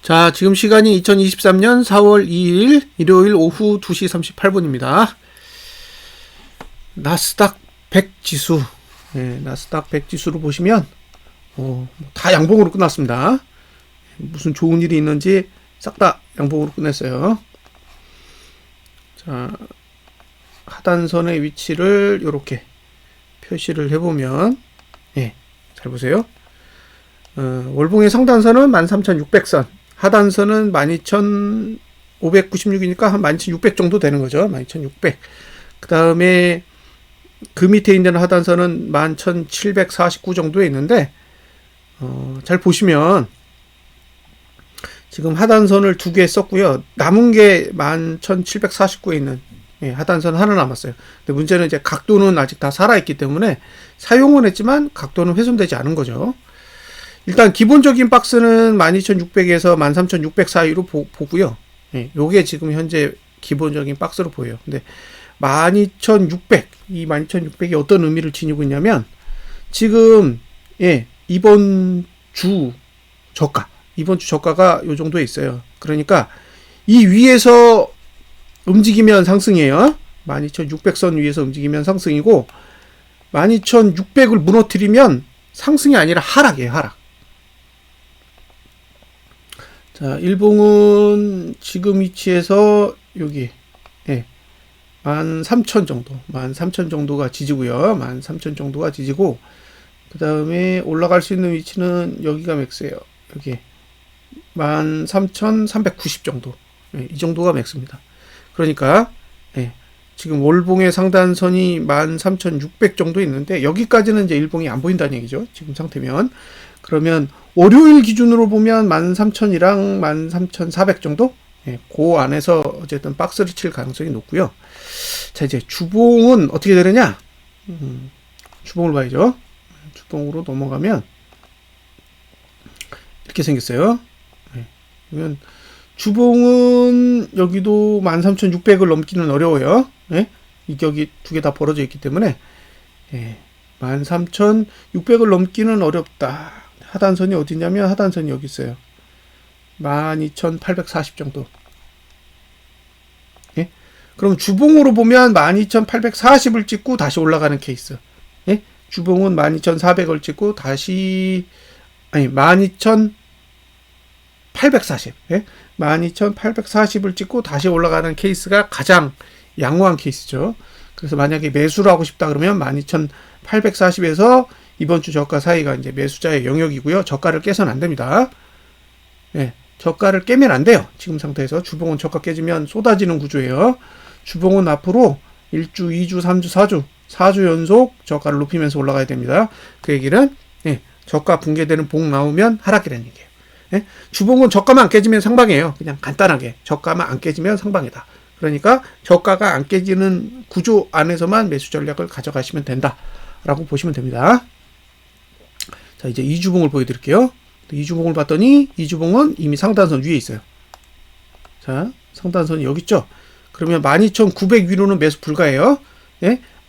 자, 지금 시간이 2023년 4월 2일 일요일 오후 2시 38분입니다. 나스닥 100 지수. 네, 나스닥 100 지수로 보시면 다 양봉으로 끝났습니다. 무슨 좋은 일이 있는지 싹 다 양봉으로 끝냈어요. 자, 하단선의 위치를 이렇게 표시를 해보면, 잘 보세요. 월봉의 상단선은 13,600선, 하단선은 12,596이니까 한 12,600 정도 되는 거죠. 12,600. 그 다음에 그 밑에 있는 하단선은 11,749 정도에 있는데, 잘 보시면 지금 하단선을 두 개 썼고요. 남은 게 11,749에 있는 하단선 하나 남았어요. 근데 문제는 이제 각도는 아직 다 살아있기 때문에 사용은 했지만 각도는 훼손되지 않은 거죠. 일단 기본적인 박스는 12,600에서 13,600 사이로 보고요. 요게 지금 현재 기본적인 박스로 보여요. 근데 12,600, 이 12,600이 어떤 의미를 지니고 있냐면 지금 이번 주 저가가 요 정도에 있어요. 그러니까 이 위에서 움직이면 상승이에요. 12,600선 위에서 움직이면 상승이고 12,600을 무너뜨리면 상승이 아니라 하락이에요. 하락. 자, 일봉은 지금 위치에서 여기 13,000 정도, 13,000 정도가 지지고요. 13,000 정도가 지지고, 그 다음에 올라갈 수 있는 위치는 여기가 맥스예요. 여기 13,390 정도, 이 정도가 맥스입니다. 그러니까 지금 월봉의 상단선이 13,600 정도 있는데 여기까지는 이제 일봉이 안 보인다는 얘기죠. 지금 상태면. 그러면 월요일 기준으로 보면 13,000이랑 13,400 정도? 그 안에서 어쨌든 박스를 칠 가능성이 높고요. 자, 이제 주봉은 어떻게 되느냐? 주봉을 봐야죠. 주봉으로 넘어가면 이렇게 생겼어요. 그러면 주봉은 여기도 13,600을 넘기는 어려워요. 이격이 두 개 다 벌어져 있기 때문에 13,600을 넘기는 어렵다. 하단선이 어디냐면 하단선이 여기 있어요. 12,840 정도. 그럼 주봉으로 보면 12,840을 찍고 다시 올라가는 케이스. 주봉은 12,400을 찍고 다시 12,840. 12,840을 찍고 다시 올라가는 케이스가 가장 양호한 케이스죠. 그래서 만약에 매수를 하고 싶다 그러면 12,840에서 이번 주 저가 사이가 이제 매수자의 영역이고요. 저가를 깨서는 안 됩니다. 저가를 깨면 안 돼요. 지금 상태에서 주봉은 저가 깨지면 쏟아지는 구조예요. 주봉은 앞으로 1주, 2주, 3주, 4주 연속 저가를 높이면서 올라가야 됩니다. 그 얘기는 저가 붕괴되는 봉 나오면 하락이라는 얘기예요. 주봉은 저가만 안 깨지면 상방이에요. 그냥 간단하게 저가만 안 깨지면 상방이다. 그러니까 저가가 안 깨지는 구조 안에서만 매수 전략을 가져가시면 된다라고 보시면 됩니다. 자, 이제 이주봉을 보여드릴게요. 이주봉을 봤더니 이주봉은 이미 상단선 위에 있어요. 자, 상단선이 여기 있죠. 그러면 12,900 위로는 매수 불가예요.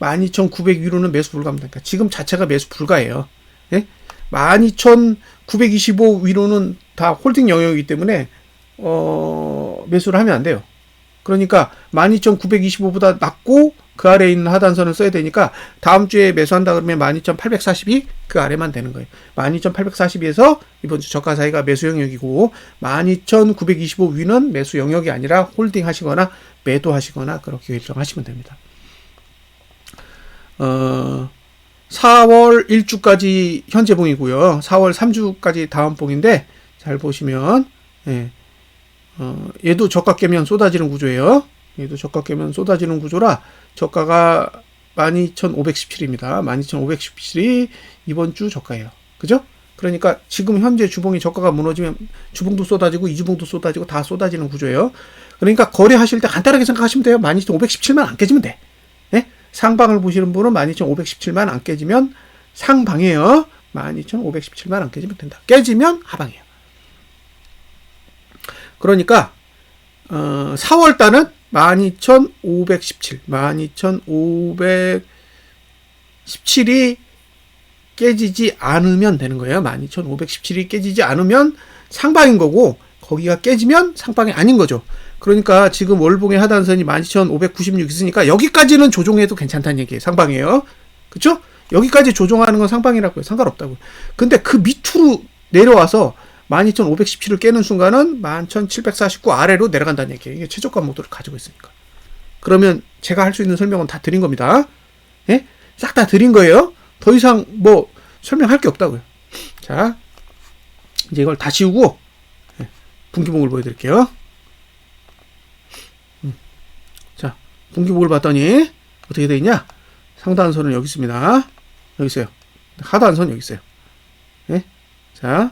12,900 위로는 매수 불가입니다. 그러니까 지금 자체가 매수 불가예요. 12,925 위로는 다 홀딩 영역이기 때문에 매수를 하면 안 돼요. 그러니까 12,925보다 낮고 그 아래에 있는 하단선을 써야 되니까 다음 주에 매수한다 그러면 12,840이 그 아래만 되는 거예요. 12,840에서 이번 주 저가 사이가 매수 영역이고 12,925 위는 매수 영역이 아니라 홀딩 하시거나 매도하시거나 그렇게 결정하시면 됩니다. 4월 1주까지 현재 봉이고요. 4월 3주까지 다음 봉인데 잘 보시면 얘도 저가 깨면 쏟아지는 구조예요. 얘도 저가 깨면 쏟아지는 구조라 저가가 12,517입니다. 12,517이 이번 주 저가예요. 그죠? 그러니까 지금 현재 주봉이 저가가 무너지면 주봉도 쏟아지고 이주봉도 쏟아지고 다 쏟아지는 구조예요. 그러니까 거래하실 때 간단하게 생각하시면 돼요. 12,517만 안 깨지면 돼. 상방을 보시는 분은 12,517만 안 깨지면 상방이에요. 12,517만 안 깨지면 된다. 깨지면 하방이에요. 그러니까 4월달은 12,517이 깨지지 않으면 되는 거예요. 12,517이 깨지지 않으면 상방인 거고 거기가 깨지면 상방이 아닌 거죠. 그러니까 지금 월봉의 하단선이 12,596 있으니까 여기까지는 조종해도 괜찮다는 얘기예요. 상방이에요. 그쵸? 여기까지 조종하는 건 상방이라고요. 상관없다고요. 근데 그 밑으로 내려와서 12,517을 깨는 순간은 11,749 아래로 내려간다는 얘기예요. 이게 최저가 모드를 가지고 있으니까. 그러면 제가 할 수 있는 설명은 다 드린 겁니다. 예? 싹 다 드린 거예요. 더 이상 뭐 설명할 게 없다고요. 자, 이제 이걸 다 지우고 분기봉을 보여드릴게요. 자, 분기봉을 봤더니 어떻게 돼 있냐? 상단선은 여기 있습니다. 여기 있어요. 하단선 여기 있어요. 예? 자,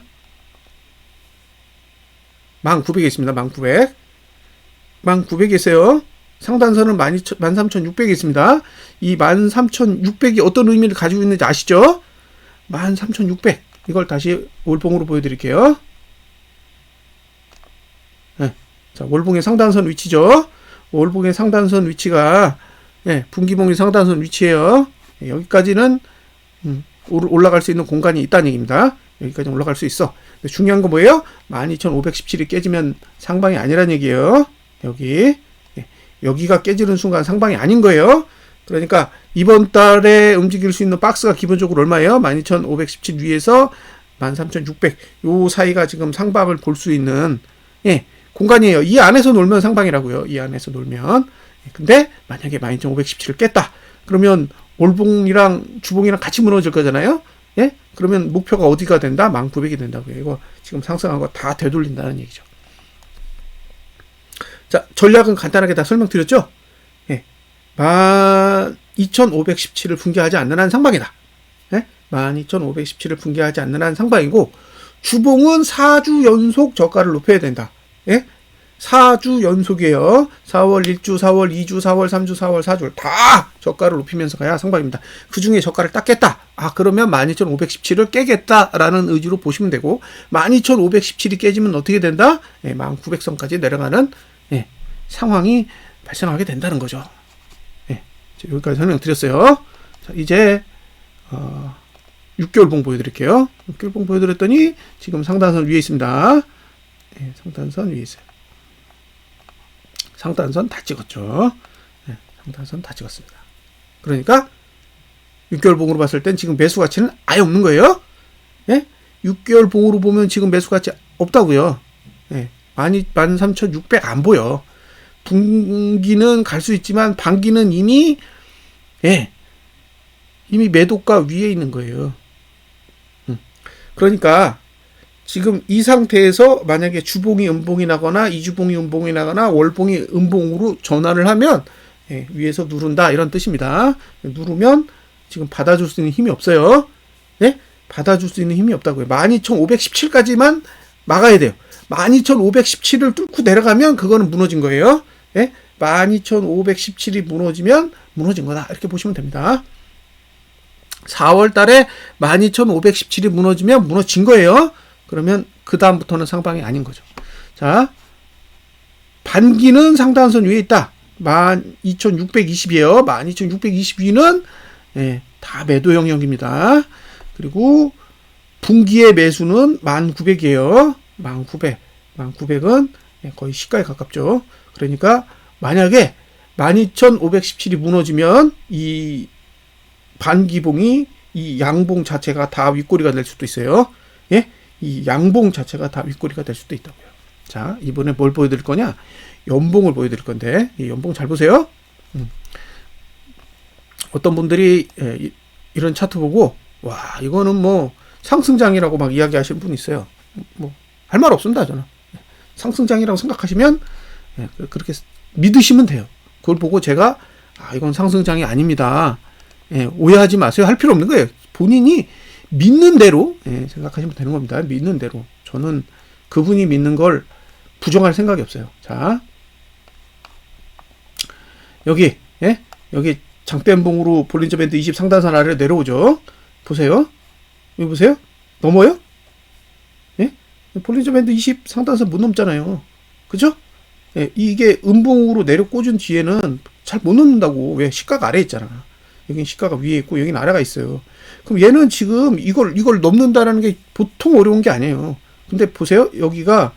1900에 있습니다. 1900. 1900에 있어요. 상단선은 13,600에 있습니다. 이 13,600이 어떤 의미를 가지고 있는지 아시죠? 13,600. 이걸 다시 월봉으로 보여드릴게요. 네. 자, 월봉의 상단선 위치죠. 월봉의 상단선 위치가 분기봉의 상단선 위치예요. 여기까지는 올라갈 수 있는 공간이 있다는 얘기입니다. 여기까지 올라갈 수 있어. 근데 중요한 건 뭐예요? 12,517이 깨지면 상방이 아니란 얘기예요. 여기가 깨지는 순간 상방이 아닌 거예요. 그러니까 이번 달에 움직일 수 있는 박스가 기본적으로 얼마예요? 12,517 위에서 13,600 요 사이가 지금 상방을 볼 수 있는 공간이에요. 이 안에서 놀면 상방이라고요. 이 안에서 놀면. 근데 만약에 12,517을 깼다. 그러면 월봉이랑 주봉이랑 같이 무너질 거잖아요. 예? 그러면 목표가 어디가 된다? 1900이 된다고요. 이거 지금 상승한 거 다 되돌린다는 얘기죠. 자, 전략은 간단하게 다 설명드렸죠? 12,517을 붕괴하지 않는 한 상방이다. 12,517을 붕괴하지 않는 한 상방이고, 주봉은 4주 연속 저가를 높여야 된다. 4주 연속이에요. 4월 1주, 4월 2주, 4월 3주, 4월 4주 다 저가를 높이면서 가야 상방입니다. 그 중에 저가를 딱 깼다. 그러면 12,517을 깨겠다라는 의지로 보시면 되고, 12,517이 깨지면 어떻게 된다? 1900선까지 내려가는 상황이 발생하게 된다는 거죠. 여기까지 설명드렸어요. 자, 이제 6개월 봉 보여드릴게요. 6개월 봉 보여드렸더니 지금 상단선 위에 있습니다. 상단선 위에 있어요. 상단선 다 찍었죠. 상단선 다 찍었습니다. 그러니까 6개월 봉으로 봤을 땐 지금 매수 가치는 아예 없는 거예요. 6개월 봉으로 보면 지금 매수 가치 없다고요. 13,600 안 보여. 분기는 갈 수 있지만 반기는 이미 매도가 위에 있는 거예요. 그러니까 지금 이 상태에서 만약에 주봉이 음봉이 나거나 이주봉이 음봉이 나거나 월봉이 음봉으로 전환을 하면 위에서 누른다 이런 뜻입니다. 누르면 지금 받아줄 수 있는 힘이 없어요. 받아줄 수 있는 힘이 없다고요. 12,517까지만 막아야 돼요. 12,517을 뚫고 내려가면 그거는 무너진 거예요. 12,517이 무너지면 무너진 거다. 이렇게 보시면 됩니다. 4월 달에 12,517이 무너지면 무너진 거예요. 그러면 그 다음부터는 상방이 아닌 거죠. 자, 반기는 상단선 위에 있다. 12,620이에요. 12,622는 다 매도 영역입니다. 그리고 분기의 매수는 1,900이에요. 1,900은 거의 시가에 가깝죠. 그러니까 만약에 12,517이 무너지면 이 반기봉이 이 양봉 자체가 다 윗꼬리가 될 수도 있어요. 이 양봉 자체가 다 윗꼬리가 될 수도 있다고요. 자, 이번에 뭘 보여드릴 거냐? 연봉을 보여드릴 건데, 이 연봉 잘 보세요. 어떤 분들이 이런 차트 보고, 와, 이거는 뭐 상승장이라고 막 이야기하시는 분이 있어요. 뭐 할 말 없습니다, 저는. 상승장이라고 생각하시면 그렇게 믿으시면 돼요. 그걸 보고 제가 이건 상승장이 아닙니다. 오해하지 마세요. 할 필요 없는 거예요. 본인이 믿는 대로 생각하시면 되는 겁니다. 믿는 대로. 저는 그분이 믿는 걸 부정할 생각이 없어요. 자, 여기 장대음봉으로 볼린저 밴드 20 상단선 아래로 내려오죠. 보세요. 여기 보세요. 넘어요? 볼린저 밴드 20 상단선 못 넘잖아요. 그죠? 이게 음봉으로 내려 꽂은 뒤에는 잘 못 넘는다고. 왜? 시가가 아래에 있잖아. 여긴 시가가 위에 있고 여긴 아래가 있어요. 그럼 얘는 지금 이걸 넘는다라는 게 보통 어려운 게 아니에요. 근데 보세요. 여기가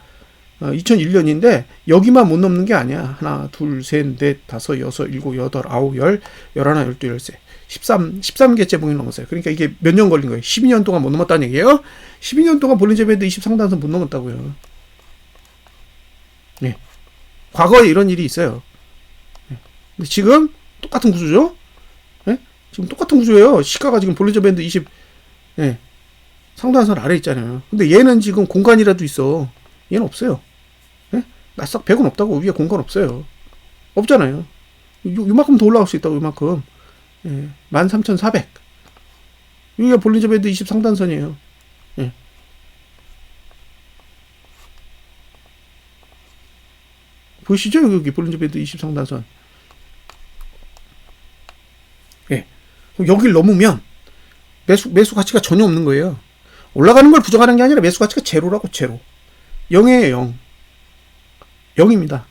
2001년인데 여기만 못 넘는 게 아니야. 하나, 둘, 셋, 넷, 다섯, 여섯, 일곱, 여덟, 아홉, 열, 열하나, 열두, 열세. 13개째 봉이 넘었어요. 그러니까 이게 몇 년 걸린 거예요? 12년 동안 못 넘었다는 얘기예요. 12년 동안 볼린저 밴드 20상단선 못 넘었다고요. 네. 과거에 이런 일이 있어요. 네. 근데 지금 똑같은 구조죠? 네? 지금 똑같은 구조예요. 시가가 지금 볼린저 밴드 20 네. 상단선 아래 있잖아요. 근데 얘는 지금 공간이라도 있어. 얘는 없어요. 네? 나스닥 100은 없다고. 위에 공간 없어요. 없잖아요. 요만큼 더 올라갈 수 있다고. 요만큼. 예, 13,400. 여기가 볼린저 밴드 20 상단선이에요. 예. 보이시죠? 여기 볼린저 밴드 20 상단선. 예. 여기를 넘으면 매수 가치가 전혀 없는 거예요. 올라가는 걸 부정하는 게 아니라 매수 가치가 제로라고, 제로. 0이에요, 0. 0입니다.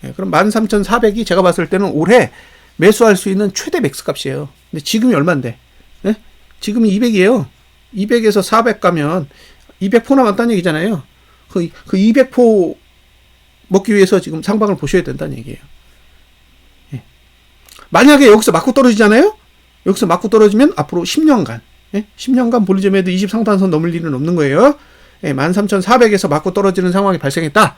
예, 그럼 13,400이 제가 봤을 때는 올해 매수할 수 있는 최대 맥스 값이에요. 근데 지금이 얼만데? 예? 지금이 200이에요. 200에서 400 가면 200포 남았다는 얘기잖아요. 그 200포 먹기 위해서 지금 상방을 보셔야 된다는 얘기예요. 예. 만약에 여기서 맞고 떨어지잖아요? 여기서 맞고 떨어지면 앞으로 10년간, 예? 10년간 볼린저 밴드 20 상단선 넘을 일은 없는 거예요. 예, 13,400에서 맞고 떨어지는 상황이 발생했다.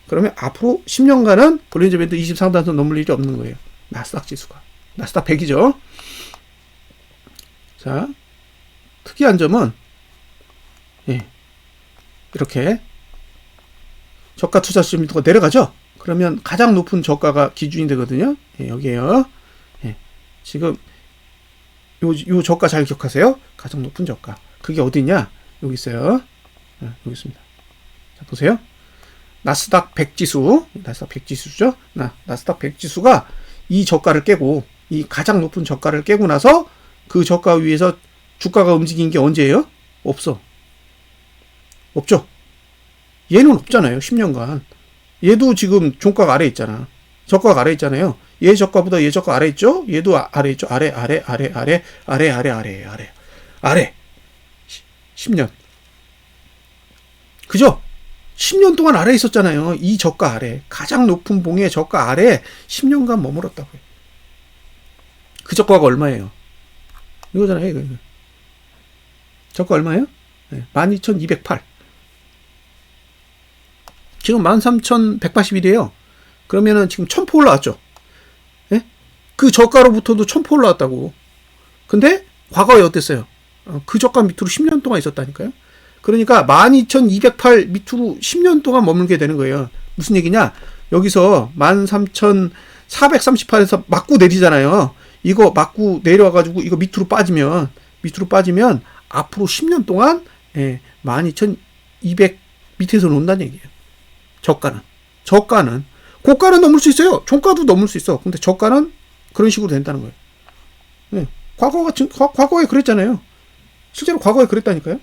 그러면 앞으로 10년간은 볼린저 밴드 20 상단선 넘을 일이 없는 거예요. 나스닥 지수가. 나스닥 100이죠. 자, 특이한 점은, 예, 이렇게 저가 투자 수준비가 내려가죠. 그러면 가장 높은 저가가 기준이 되거든요. 예, 여기에요. 예, 지금 요 저가 잘 기억하세요. 가장 높은 저가. 그게 어디냐? 여기 있어요. 예, 여기 있습니다. 자, 보세요. 나스닥 100 지수, 나스닥 100 지수죠. 나스닥 100 지수가 이 저가를 깨고, 이 가장 높은 저가를 깨고 나서 그 저가 위에서 주가가 움직인 게 언제예요? 없어. 없죠. 얘는 없잖아요. 10년간. 얘도 지금 종가가 아래 있잖아. 저가가 아래 있잖아요. 얘 저가보다 얘 저가 아래 있죠? 얘도 아래 있죠. 아래. 10년. 그죠? 10년 동안 아래 있었잖아요. 이 저가 아래. 가장 높은 봉의 저가 아래 10년간 머물렀다고요. 그 저가가 얼마예요? 이거잖아요. 이거. 저가 얼마예요? 네, 12,208. 지금 13,181이에요. 그러면은 지금 1,000포 올라왔죠? 네? 그 저가로부터도 1,000포 올라왔다고. 근데 과거에 어땠어요? 그 저가 밑으로 10년 동안 있었다니까요. 그러니까 12,208 밑으로 10년 동안 머물게 되는 거예요. 무슨 얘기냐? 여기서 13,438에서 맞고 내리잖아요. 이거 맞고 내려와가지고 이거 밑으로 빠지면 앞으로 10년 동안 12,200 밑에서 논다는 얘기예요. 저가는 고가는 넘을 수 있어요. 종가도 넘을 수 있어. 근데 저가는 그런 식으로 된다는 거예요. 네. 과거에 그랬잖아요. 실제로 과거에 그랬다니까요.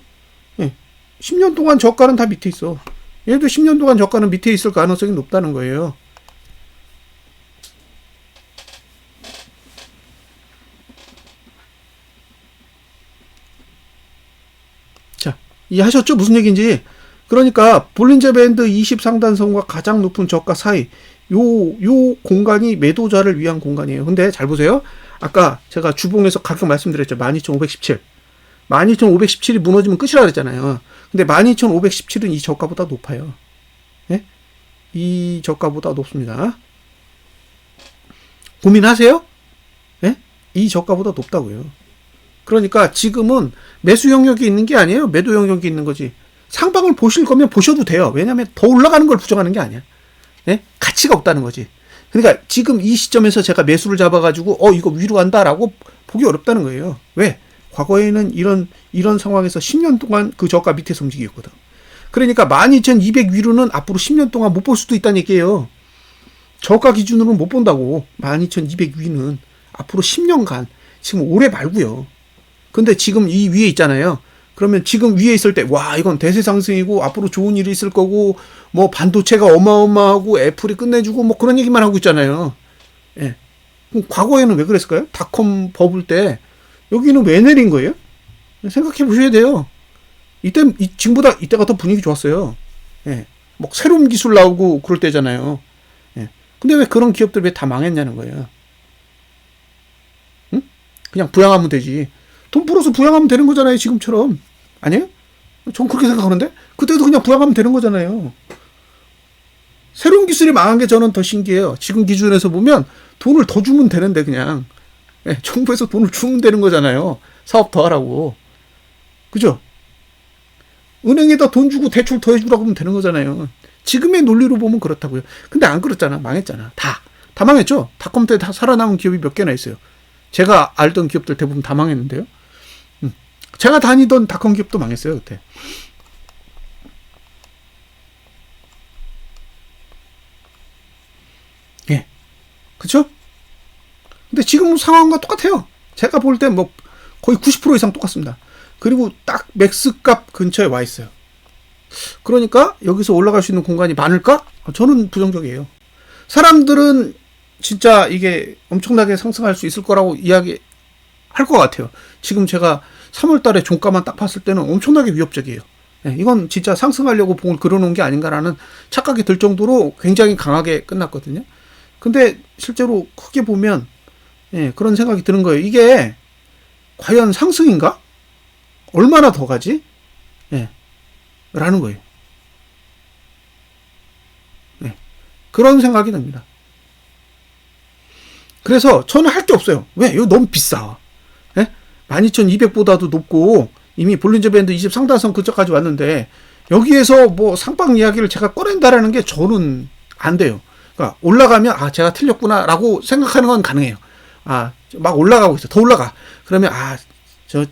네. 10년 동안 저가는 다 밑에 있어. 얘도 10년 동안 저가는 밑에 있을 가능성이 높다는 거예요. 자, 이해하셨죠? 무슨 얘기인지. 그러니까 볼린저 밴드 20 상단선과 가장 높은 저가 사이 요 공간이 매도자를 위한 공간이에요. 근데 잘 보세요. 아까 제가 주봉에서 가격 말씀드렸죠. 12,517. 12,517이 무너지면 끝이라 그랬잖아요. 근데 12,517은 이 저가보다 높아요. 네? 이 저가보다 높습니다. 고민하세요? 네? 이 저가보다 높다고요. 그러니까 지금은 매수 영역이 있는 게 아니에요. 매도 영역이 있는 거지. 상방을 보실 거면 보셔도 돼요. 왜냐하면 더 올라가는 걸 부정하는 게 아니야. 네? 가치가 없다는 거지. 그러니까 지금 이 시점에서 제가 매수를 잡아가지고 이거 위로 간다라고 보기 어렵다는 거예요. 왜? 과거에는 이런 상황에서 10년 동안 그 저가 밑에서 움직였거든. 그러니까 12,200 위로는 앞으로 10년 동안 못 볼 수도 있다는 얘기예요. 저가 기준으로는 못 본다고. 12,200 위는 앞으로 10년간, 지금 올해 말고요. 근데 지금 이 위에 있잖아요. 그러면 지금 위에 있을 때, 와, 이건 대세 상승이고 앞으로 좋은 일이 있을 거고, 뭐 반도체가 어마어마하고 애플이 끝내주고 뭐 그런 얘기만 하고 있잖아요. 예. 그럼 과거에는 왜 그랬을까요? 닷컴 버블 때 여기는 왜 내린 거예요? 생각해 보셔야 돼요. 지금보다 이때가 더 분위기 좋았어요. 예. 뭐 새로운 기술 나오고 그럴 때잖아요. 예. 근데 왜 그런 기업들 왜 다 망했냐는 거예요. 응? 그냥 부양하면 되지. 돈 벌어서 부양하면 되는 거잖아요, 지금처럼. 아니에요? 전 그렇게 생각하는데? 그때도 그냥 부양하면 되는 거잖아요. 새로운 기술이 망한 게 저는 더 신기해요. 지금 기준에서 보면 돈을 더 주면 되는데 그냥. 예, 정부에서 돈을 주면 되는 거잖아요. 사업 더 하라고. 그죠? 은행에다 돈 주고 대출 더 해주라고 하면 되는 거잖아요. 지금의 논리로 보면 그렇다고요. 근데 안 그렇잖아. 망했잖아. 다 망했죠? 닷컴 때 다 살아남은 기업이 몇 개나 있어요. 제가 알던 기업들 대부분 다 망했는데요. 제가 다니던 닷컴 기업도 망했어요, 그때. 예. 그쵸? 근데 지금 상황과 똑같아요. 제가 볼 때 뭐 거의 90% 이상 똑같습니다. 그리고 딱 맥스 값 근처에 와 있어요. 그러니까 여기서 올라갈 수 있는 공간이 많을까? 저는 부정적이에요. 사람들은 진짜 이게 엄청나게 상승할 수 있을 거라고 이야기할 것 같아요. 지금 제가 3월 달에 종가만 딱 봤을 때는 엄청나게 위협적이에요. 네, 이건 진짜 상승하려고 봉을 그려놓은 게 아닌가라는 착각이 들 정도로 굉장히 강하게 끝났거든요. 근데 실제로 크게 보면 그런 생각이 드는 거예요. 이게 과연 상승인가? 얼마나 더 가지? 라는 거예요. 그런 생각이 듭니다. 그래서 저는 할 게 없어요. 왜? 이거 너무 비싸. 12,200보다도 높고 이미 볼린저 밴드 20 상단선 근처까지 왔는데 여기에서 뭐 상방 이야기를 제가 꺼낸다라는 게 저는 안 돼요. 그러니까 올라가면 제가 틀렸구나 라고 생각하는 건 가능해요. 막 올라가고 있어. 더 올라가. 그러면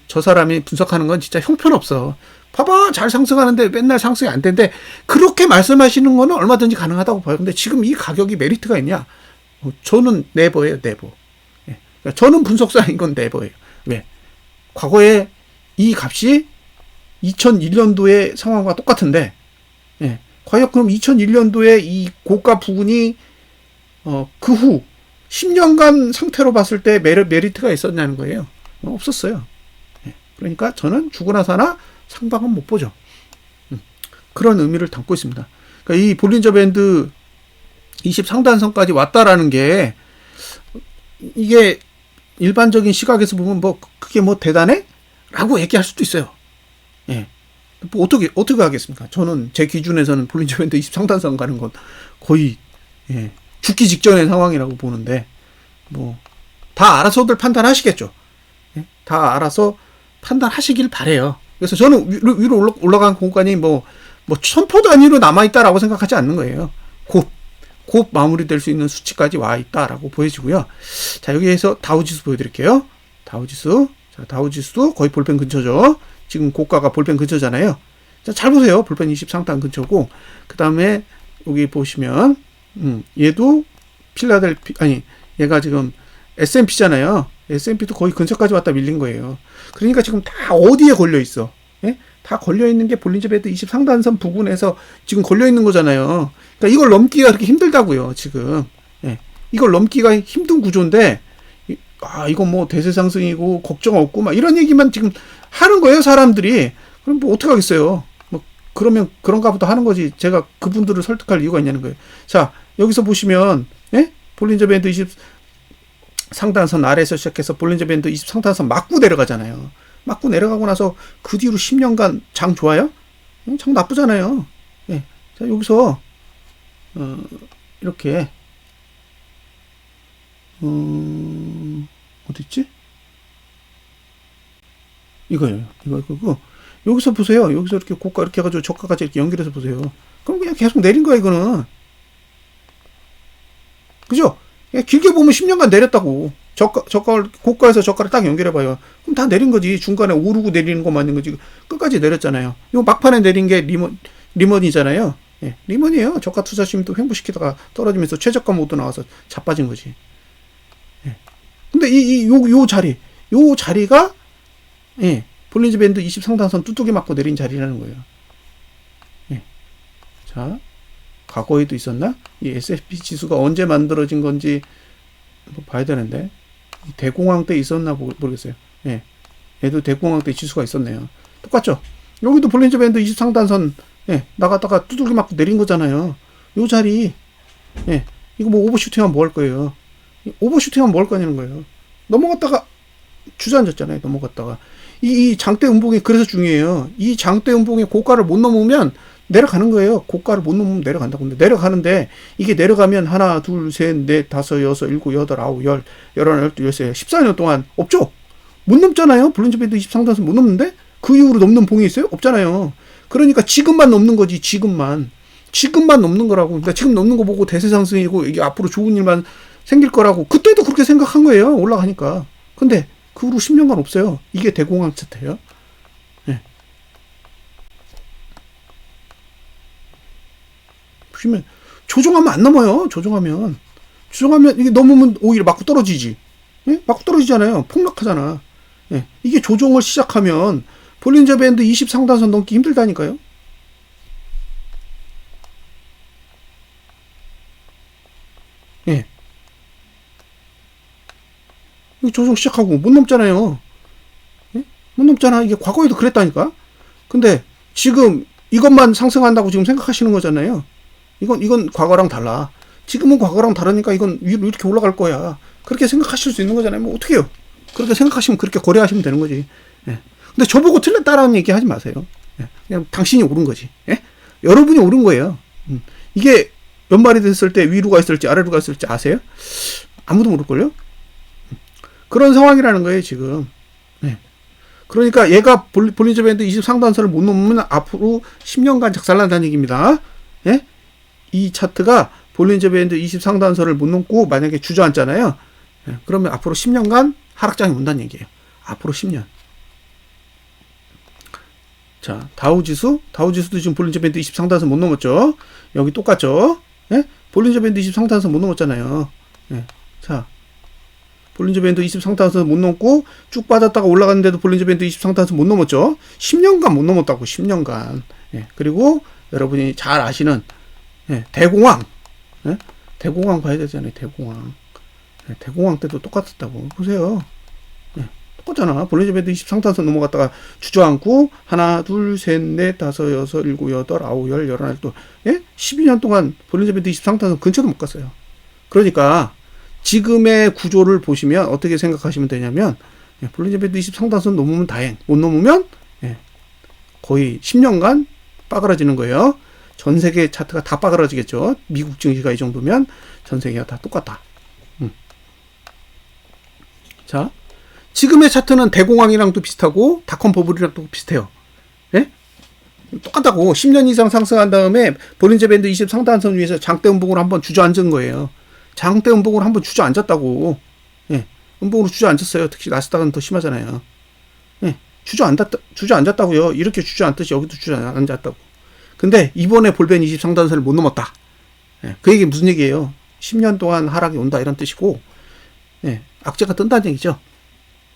저 사람이 분석하는 건 진짜 형편없어. 봐봐, 잘 상승하는데 맨날 상승이 안 되는데 그렇게 말씀하시는 거는 얼마든지 가능하다고 봐요. 근데 지금 이 가격이 메리트가 있냐? 저는 네버예요, 네버. 그러니까 저는 분석사인 건 네버예요. 왜? 과거에 이 값이 2001년도의 상황과 똑같은데, 과연 그럼 2001년도에 이 고가 부근이 그 후 10년간 상태로 봤을 때 메리트가 있었냐는 거예요. 없었어요. 그러니까 저는 죽으나 사나 상방은 못 보죠. 그런 의미를 담고 있습니다. 그러니까 이 볼린저 밴드 20 상단선까지 왔다라는 게 이게 일반적인 시각에서 보면 뭐 그게 뭐 대단해? 라고 얘기할 수도 있어요. 뭐 어떻게 하겠습니까? 저는 제 기준에서는 볼린저 밴드 20 상단선 가는 건 거의 죽기 직전의 상황이라고 보는데 뭐 다 알아서들 판단하시겠죠. 다 알아서 판단하시길 바래요. 그래서 저는 위로 올라간 공간이 뭐 1000포 단위로 남아있다라고 생각하지 않는 거예요. 곧 마무리될 수 있는 수치까지 와 있다라고 보여지고요. 자, 여기에서 다우지수 보여드릴게요. 다우지수 거의 볼펜 근처죠. 지금 고가가 볼펜 근처잖아요. 자, 잘 보세요. 볼펜 20 상단 근처고, 그 다음에 여기 보시면 얘도 얘가 지금 S&P잖아요. S&P도 거의 근처까지 왔다 밀린 거예요. 그러니까 지금 다 어디에 걸려 있어? 다 걸려 있는 게 볼린저 밴드 20 상단선 부근에서 지금 걸려 있는 거잖아요. 그러니까 이걸 넘기가 그렇게 힘들다고요, 지금. 이걸 넘기가 힘든 구조인데, 이건 뭐 대세 상승이고 걱정 없고 막 이런 얘기만 지금 하는 거예요, 사람들이. 그럼 뭐 어떻게 하겠어요? 뭐 그러면 그런가 보다 하는 거지. 제가 그분들을 설득할 이유가 있냐는 거예요. 자, 여기서 보시면 볼린저 밴드 20 상단선 아래에서 시작해서 볼린저 밴드 20 상단선 맞고 내려가잖아요. 맞고 내려가고 나서 그 뒤로 10년간 장 좋아요? 장 나쁘잖아요. 자, 여기서 이렇게 어디 있지? 이거예요. 이거 여기서 보세요. 여기서 이렇게 고가 이렇게 해가지고 저가까지 이렇게 연결해서 보세요. 그럼 그냥 계속 내린 거야, 이거는. 그죠? 길게 보면 10년간 내렸다고. 고가에서 저가를 딱 연결해봐요. 그럼 다 내린 거지. 중간에 오르고 내리는 거 맞는 거지. 끝까지 내렸잖아요. 요 막판에 내린 게 리먼이잖아요. 리먼이에요. 저가 투자 심도 횡보시키다가 떨어지면서 최저가 모드 나와서 자빠진 거지. 근데 요 자리가, 볼린저 밴드 20 상단선 뚜둑이 맞고 내린 자리라는 거예요. 자, 과거에도 있었나? 이 S&P 지수가 언제 만들어진 건지 뭐 봐야 되는데, 대공황 때 있었나 모르겠어요. 얘도 대공황 때 지수가 있었네요. 똑같죠? 여기도 볼린저 밴드 20 상단선 예, 나갔다가 두들겨 맞고 내린 거잖아요. 요 자리, 예, 이거 뭐 오버슈팅하면 뭐 할 거예요? 오버슈팅하면 뭐 할 거냐는 거예요. 넘어갔다가 주저앉았잖아요. 넘어갔다가 이 장대 음봉이 그래서 중요해요. 이 장대 음봉의 고가를 못 넘으면 내려가는 거예요. 고가를 못 넘으면 내려간다고. 근데 내려가는데 이게 내려가면 하나, 둘, 셋, 넷, 다섯, 여섯, 일곱, 여덟, 아홉, 열, 열하나, 열둘, 열세, 14년 동안 없죠? 못 넘잖아요. 볼린저 밴드 23단선 못 넘는데 그 이후로 넘는 봉이 있어요? 없잖아요. 그러니까 지금만 넘는 거지. 지금만 넘는 거라고. 그러니까 지금 넘는 거 보고 대세상승이고 이게 앞으로 좋은 일만 생길 거라고 그때도 그렇게 생각한 거예요. 올라가니까. 근데 그 후로 10년간 없어요. 이게 대공황 차트예요. 네. 보시면 조정하면 안 넘어요. 조정하면 이게 넘으면 오히려 맞고 떨어지지. 예? 맞고 떨어지잖아요. 폭락하잖아. 예. 이게 조정을 시작하면 볼린저 밴드 20 상단선 넘기 힘들다니까요. 예. 조정 시작하고 못 넘잖아요. 예? 못 넘잖아. 이게 과거에도 그랬다니까. 근데 지금 이것만 상승한다고 지금 생각하시는 거잖아요. 이건 과거랑 달라. 지금은 과거랑 다르니까 이건 위로 이렇게 올라갈 거야. 그렇게 생각하실 수 있는 거잖아요. 뭐 어떻게 해요? 그렇게 생각하시면 그렇게 거래하시면 되는 거지. 예. 근데 저보고 틀렸다라는 얘기 하지 마세요. 예. 그냥 당신이 옳은 거지. 예? 여러분이 옳은 거예요. 이게 연말이 됐을 때 위로 가 있을지 아래로 가 있을지 아세요? 아무도 모를걸요? 그런 상황이라는 거예요, 지금. 예. 그러니까 얘가 볼린저 밴드 20 상단선을 못 넘으면 앞으로 10년간 작살난다는 얘기입니다. 예? 이 차트가 볼린저 밴드 20 상단선을 못 넘고 만약에 주저앉잖아요. 예. 그러면 앞으로 10년간 하락장이 온다는 얘기예요. 앞으로 10년. 자, 다우지수도 지금 볼린저 밴드 20 상단선 못 넘었죠. 여기 똑같죠. 예? 볼린저 밴드 20 상단선 못 넘었잖아요. 예. 자, 볼린저 밴드 20 상단선 못 넘고 쭉 빠졌다가 올라갔는데도 볼린저 밴드 20 상단선 못 넘었죠. 10년간 못 넘었다고. 10년간. 예. 그리고 여러분이 잘 아시는 예. 대공황. 예? 대공황 봐야 되잖아요. 대공황. 예. 대공황 때도 똑같았다고. 보세요. 예. 똑같잖아. 볼린저 밴드 20 상단선 넘어갔다가 주저앉고 하나, 둘, 셋, 넷, 다섯, 여섯, 일곱, 여덟, 아홉, 열, 열하나 또 예? 12년 동안 볼린저 밴드 20 상단선 근처도 못 갔어요. 그러니까 지금의 구조를 보시면 어떻게 생각하시면 되냐면 예, 볼린저 밴드 20 상단선 넘으면 다행, 못 넘으면 예, 거의 10년간 빠그라지는 거예요. 전 세계 차트가 다 빠그라지겠죠. 미국 증시가 이 정도면 전 세계가 다 똑같다. 자, 지금의 차트는 대공황이랑도 비슷하고 닷컴 버블이랑도 비슷해요. 예? 똑같다고. 10년 이상 상승한 다음에 볼린저 밴드 20 상단선 위에서 장대 음봉으로 한번 주저앉은 거예요. 장대 음봉으로 한번 주저앉았다고. 예. 음봉으로 주저앉았어요. 특히 나스닥은 더 심하잖아요. 예. 주저앉았다고요. 이렇게 주저앉듯이 여기도 주저앉았다고. 근데 이번에 볼벤 20 상단선을 못 넘었다. 예. 그 얘기 무슨 얘기예요? 10년 동안 하락이 온다 이런 뜻이고, 예. 악재가 뜬다는 얘기죠.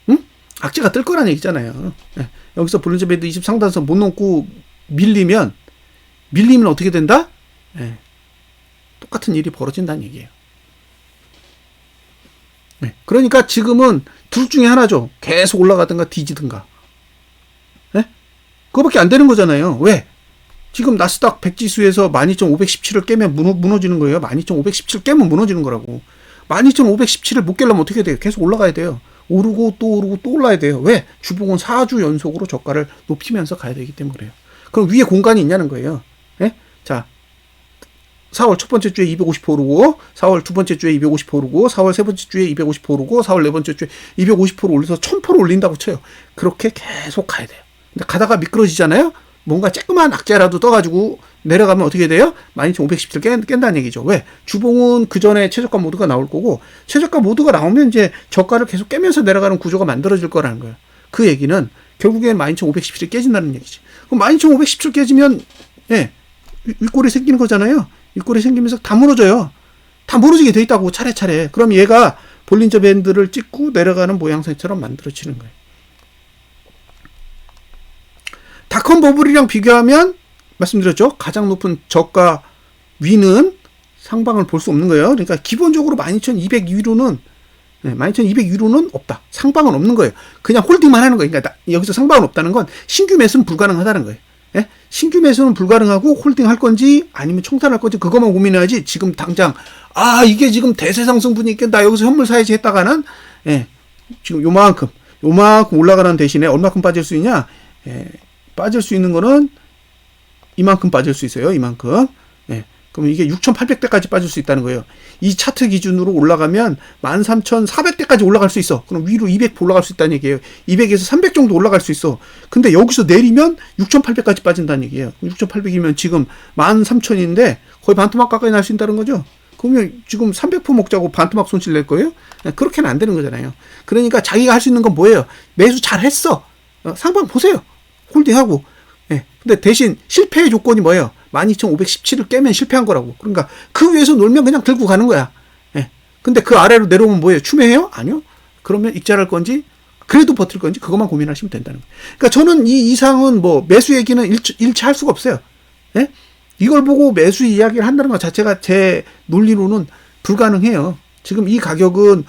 응? 악재가 뜰 거라는 얘기잖아요. 예. 여기서 볼린저 밴드 20 상단선 못 넘고 밀리면 어떻게 된다? 예. 똑같은 일이 벌어진다는 얘기예요. 네. 그러니까 지금은 둘 중에 하나죠. 계속 올라가든가 뒤지든가. 네? 그거밖에 안 되는 거잖아요. 왜? 지금 나스닥 100지수에서 12,517을 깨면 무너지는 거예요. 12,517 깨면 무너지는 거라고. 12,517을 못 깨려면 어떻게 돼요? 계속 올라가야 돼요. 오르고 또 오르고 또 올라야 돼요. 왜? 주봉은 4주 연속으로 저가를 높이면서 가야 되기 때문에 그래요. 그럼 위에 공간이 있냐는 거예요. 네? 자, 4월 첫 번째 주에 250 오르고 4월 두 번째 주에 250 오르고 4월 세 번째 주에 250 오르고 4월 네 번째 주에 250 올려서 1000% 올린다고 쳐요. 그렇게 계속 가야 돼요. 근데 가다가 미끄러지잖아요. 뭔가 조그만 악재라도 떠가지고 내려가면 어떻게 돼요? 12,517 깬다는 얘기죠. 왜? 주봉은 그 전에 최저가 모드가 나올 거고 최저가 모드가 나오면 이제 저가를 계속 깨면서 내려가는 구조가 만들어질 거라는 거예요. 그 얘기는 결국엔 12,517이 깨진다는 얘기지. 그럼 12,517 깨지면 예, 윗골이 생기는 거잖아요. 윗골이 생기면서 다 무너져요. 다 무너지게 돼 있다고 차례차례. 그럼 얘가 볼린저 밴드를 찍고 내려가는 모양새처럼 만들어지는 거예요. 닷컴 버블이랑 비교하면 말씀드렸죠. 가장 높은 저가 위는 상방을 볼 수 없는 거예요. 그러니까 기본적으로 12,200 위로는 12,200 위로는 없다. 상방은 없는 거예요. 그냥 홀딩만 하는 거예요. 그러니까 여기서 상방은 없다는 건 신규 매수는 불가능하다는 거예요. 예? 신규 매수는 불가능하고 홀딩 할 건지 아니면 청산할 건지 그것만 고민해야지 지금 당장 이게 지금 대세 상승분이 있겠 나 여기서 현물 사야지 했다가는 예, 지금 요만큼 올라가는 대신에 얼마큼 빠질 수 있냐? 예, 빠질 수 있는 거는 이만큼 빠질 수 있어요. 이만큼. 예. 그럼 이게 6,800대까지 빠질 수 있다는 거예요. 이 차트 기준으로 올라가면 13,400대까지 올라갈 수 있어. 그럼 위로 200 올라갈 수 있다는 얘기예요. 200에서 300 정도 올라갈 수 있어. 근데 여기서 내리면 6,800까지 빠진다는 얘기예요. 6,800이면 지금 13,000인데 거의 반토막 가까이 날 수 있다는 거죠. 그러면 지금 300% 먹자고 반토막 손실 낼 거예요? 그렇게는 안 되는 거잖아요. 그러니까 자기가 할 수 있는 건 뭐예요? 매수 잘 했어. 상방 보세요. 홀딩하고. 예. 근데 대신 실패의 조건이 뭐예요? 12,517을 깨면 실패한 거라고. 그러니까 그 위에서 놀면 그냥 들고 가는 거야. 예. 근데 그 아래로 내려오면 뭐예요? 추매해요? 아니요. 그러면 익절할 건지, 그래도 버틸 건지, 그것만 고민하시면 된다는 거예요. 그러니까 저는 이 이상은 뭐 매수 얘기는 일치할 수가 없어요. 예? 이걸 보고 매수 이야기를 한다는 것 자체가 제 논리로는 불가능해요. 지금 이 가격은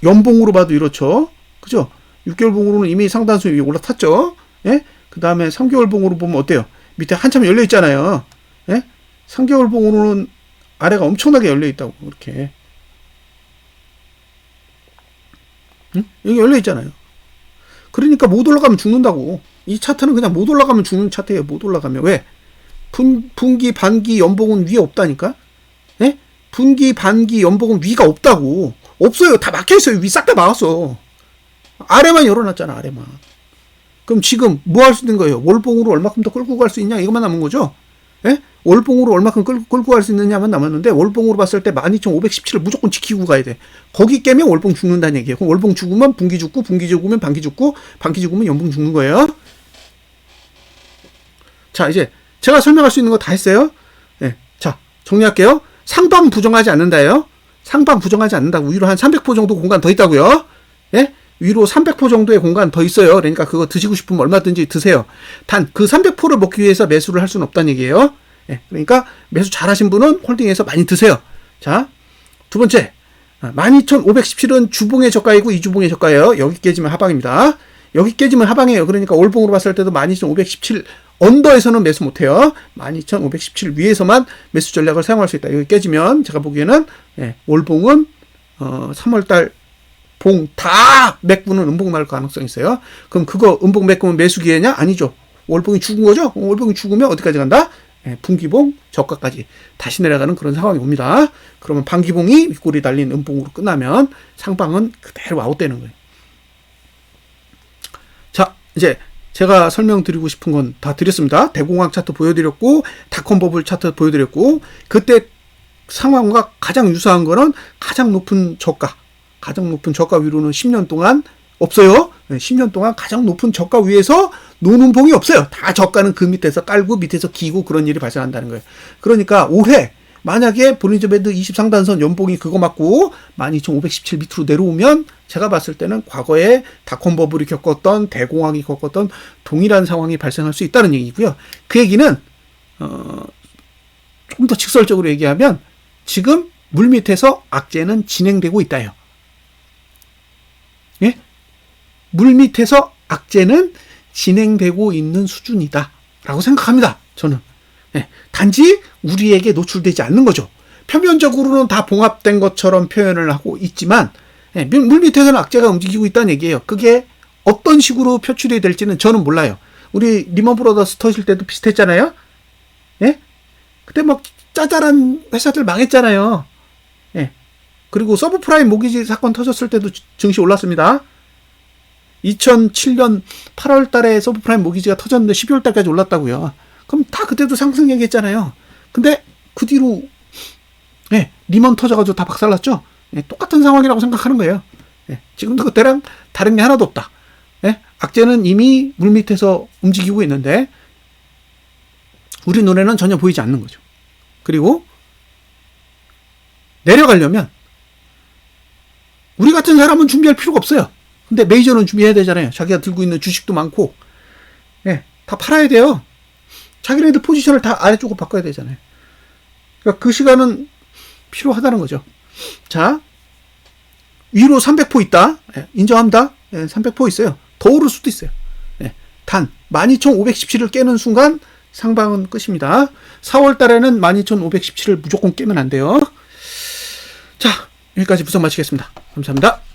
연봉으로 봐도 이렇죠. 그죠? 6개월 봉으로는 이미 상단수 위에 올라탔죠. 예? 그 다음에 3개월 봉으로 보면 어때요? 밑에 한참 열려 있잖아요. 예? 3개월 봉으로는 아래가 엄청나게 열려 있다고, 이렇게. 응? 여기 열려 있잖아요. 그러니까 못 올라가면 죽는다고. 이 차트는 그냥 못 올라가면 죽는 차트예요. 못 올라가면. 왜? 분기, 반기, 연봉은 위에 없다니까? 예? 분기, 반기, 연봉은 위가 없다고. 없어요. 다 막혀있어요. 위 싹 다 막았어. 아래만 열어놨잖아, 아래만. 그럼 지금 뭐 할 수 있는 거예요? 월봉으로 얼마큼 더 끌고 갈 수 있냐? 이것만 남은 거죠? 예? 월봉으로 얼마큼 끌고 갈 수 있느냐만 남았는데, 월봉으로 봤을 때 12,517을 무조건 지키고 가야 돼. 거기 깨면 월봉 죽는다는 얘기예요. 그럼 월봉 죽으면 분기 죽고, 분기 죽으면 반기 죽고, 반기 죽으면 연봉 죽는 거예요. 자, 이제 제가 설명할 수 있는 거 다 했어요. 예. 자, 정리할게요. 상방 부정하지 않는다예요. 상방 부정하지 않는다고. 위로 한 300% 정도 공간 더 있다고요. 예? 위로 300% 정도의 공간 더 있어요. 그러니까 그거 드시고 싶으면 얼마든지 드세요. 단 그 300%를 먹기 위해서 매수를 할 수는 없다는 얘기예요. 예, 그러니까 매수 잘하신 분은 홀딩해서 많이 드세요. 자, 두 번째, 12,517은 주봉의 저가이고 이주봉의 저가예요. 여기 깨지면 하방입니다. 여기 깨지면 하방이에요. 그러니까 월봉으로 봤을 때도 12,517 언더에서는 매수 못해요. 12,517 위에서만 매수 전략을 사용할 수 있다. 여기 깨지면 제가 보기에는 월봉은 3월달 봉 다 메꾸는 음봉 날 가능성이 있어요. 그럼 그거 음봉 메꾸면 매수 기회냐? 아니죠. 월봉이 죽은 거죠? 월봉이 죽으면 어디까지 간다? 분기봉 저가까지 다시 내려가는 그런 상황이 옵니다. 그러면 반기봉이 윗골이 달린 음봉으로 끝나면 상방은 그대로 아웃되는 거예요. 자, 이제 제가 설명드리고 싶은 건 다 드렸습니다. 대공황 차트 보여드렸고, 닷컴 버블 차트 보여드렸고, 그때 상황과 가장 유사한 거는 가장 높은 저가 위로는 10년 동안 없어요. 10년 동안 가장 높은 저가 위에서 노는 봉이 없어요. 다 저가는 그 밑에서 깔고 밑에서 기고 그런 일이 발생한다는 거예요. 그러니까 올해 만약에 볼린저 밴드 20상단선 연봉이 그거 맞고 12,517 밑으로 내려오면 제가 봤을 때는 과거에 닷컴 버블이 겪었던 대공황이 겪었던 동일한 상황이 발생할 수 있다는 얘기고요. 그 얘기는 좀 더 직설적으로 얘기하면 지금 물밑에서 악재는 진행되고 있다요. 예? 물밑에서 악재는 진행되고 있는 수준이다 라고 생각합니다. 저는. 예. 단지 우리에게 노출되지 않는 거죠. 표면적으로는 다 봉합된 것처럼 표현을 하고 있지만 물밑에서는 악재가 움직이고 있다는 얘기예요. 그게 어떤 식으로 표출이 될지는 저는 몰라요. 우리 리먼 브로더스 터질 때도 비슷했잖아요. 예? 그때 막 짜잘한 회사들 망했잖아요. 예. 그리고 서브프라임 모기지 사건 터졌을 때도 증시 올랐습니다. 2007년 8월 달에 서브프라임 모기지가 터졌는데 12월 달까지 올랐다고요. 그럼 다 그때도 상승 얘기했잖아요. 근데 그 뒤로 리먼 터져가지고 다 박살났죠. 똑같은 상황이라고 생각하는 거예요. 지금도 그때랑 다른 게 하나도 없다. 악재는 이미 물밑에서 움직이고 있는데 우리 눈에는 전혀 보이지 않는 거죠. 그리고 내려가려면 우리 같은 사람은 준비할 필요가 없어요. 근데 메이저는 준비해야 되잖아요. 자기가 들고 있는 주식도 많고 다 팔아야 돼요. 자기네들 포지션을 다 아래쪽으로 바꿔야 되잖아요. 그러니까 그 시간은 필요하다는 거죠. 자, 위로 300% 있다. 인정합니다. 300% 있어요. 더 오를 수도 있어요. 단 12,517을 깨는 순간 상방은 끝입니다. 4월 달에는 12,517을 무조건 깨면 안 돼요. 자, 여기까지 분석 마치겠습니다. 감사합니다.